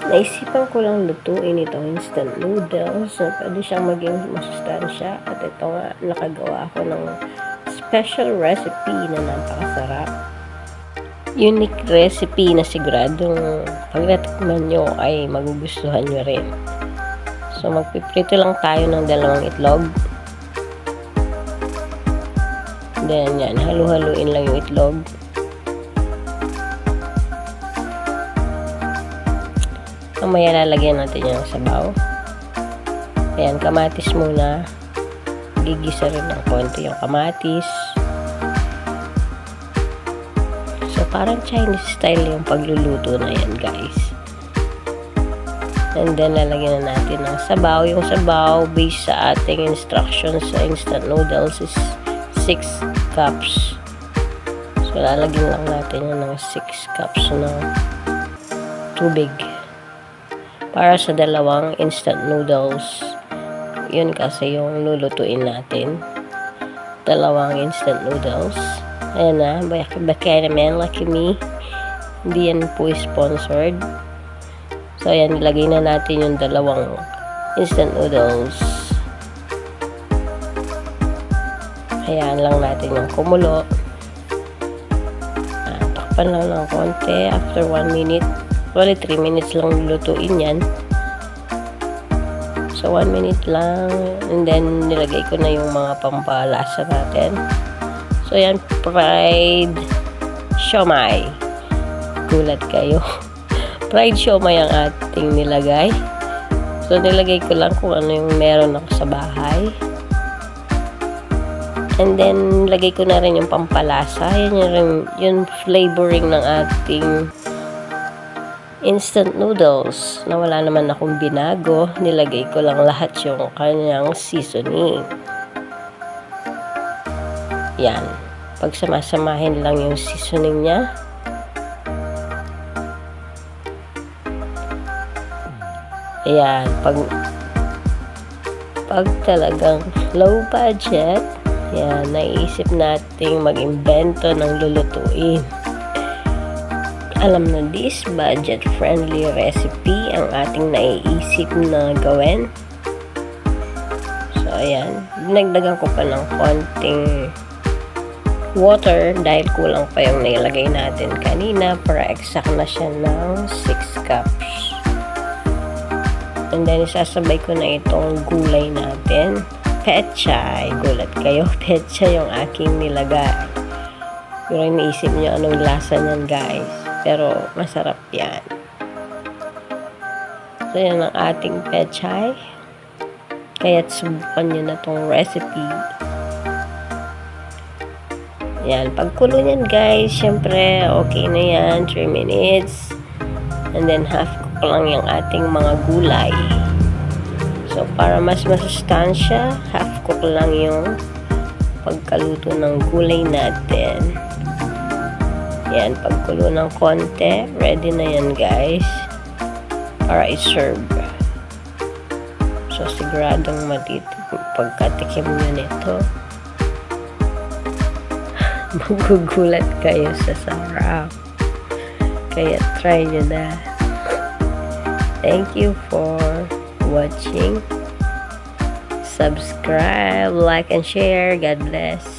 Naisipan ko lang lutuin itong instant noodles. So, pwede siyang maging masustansya. At ito nga, nakagawa ako ng special recipe na napakasarap. Unique recipe na siguradong pag natikman nyo ay magugustuhan nyo rin. So, magpiprito lang tayo ng 2 itlog. Then, yan, halu-haluin lang yung itlog. Mamaya lalagyan natin yung sabaw. Ayan, kamatis muna. Gigisa rin ng konti yung kamatis. So, parang Chinese style yung pagluluto na yan, guys. And then, lalagyan na natin ng sabaw. Yung sabaw, based sa ating instructions sa instant noodles is 6 cups. So, lalagyan lang natin yun ng 6 cups ng tubig. Para sa 2 instant noodles. Yun kasi yung lulutuin natin. 2 instant noodles. Ayan na. Baka naman, lucky me. Hindi yan po sponsored. So, ayan. Ilagay na natin yung 2 instant noodles. Ayan lang natin yung kumulo. Takpan lang ng konti. After 1 minute. Wala 3 minutes lang lulutuin yan. So, 1 minute lang. And then, nilagay ko na yung mga pampalasa natin. So, yan. Fried siomai. Gulat kayo. Fried siomai ang ating nilagay. So, nilagay ko lang kung ano yung meron ako sa bahay. And then, nilagay ko na rin yung pampalasa. Yan yung flavoring ng ating instant noodles na wala naman akong binago. Nilagay ko lang lahat yung kanyang seasoning. Yan. Pagsamasamahin lang yung seasoning niya. Ayan. Pag talagang low budget, yan, naisip nating mag-imbento ng lulutuin. Alam na this budget-friendly recipe ang ating naiisip na gawin. So, ayan. Dinagdagan ko pa ng konting water dahil kulang pa yung nilagay natin kanina para exact na siya ng 6 cups. And then, isasabay ko na itong gulay natin. Pechay. Gulat kayo. Pechay yung aking nilagay. Pero iniisip nyo anong lasa niyan, guys. Pero, masarap yan. So, yan ang ating pechay. Kaya't subukan nyo na tong recipe. Yan. Pagkulo nyan, guys, syempre, okay na yan. 3 minutes. And then, half cook lang yung ating mga gulay. So, para mas masustansya, half cook lang yung pagkaluto ng gulay natin. Yan, pagkulo ng konti. Ready na yan, guys. Para i-serve. So, siguradong pagkatikim nyo nito. Magugulat kayo sa sarap. Kaya try nyo na. Thank you for watching. Subscribe, like, and share. God bless.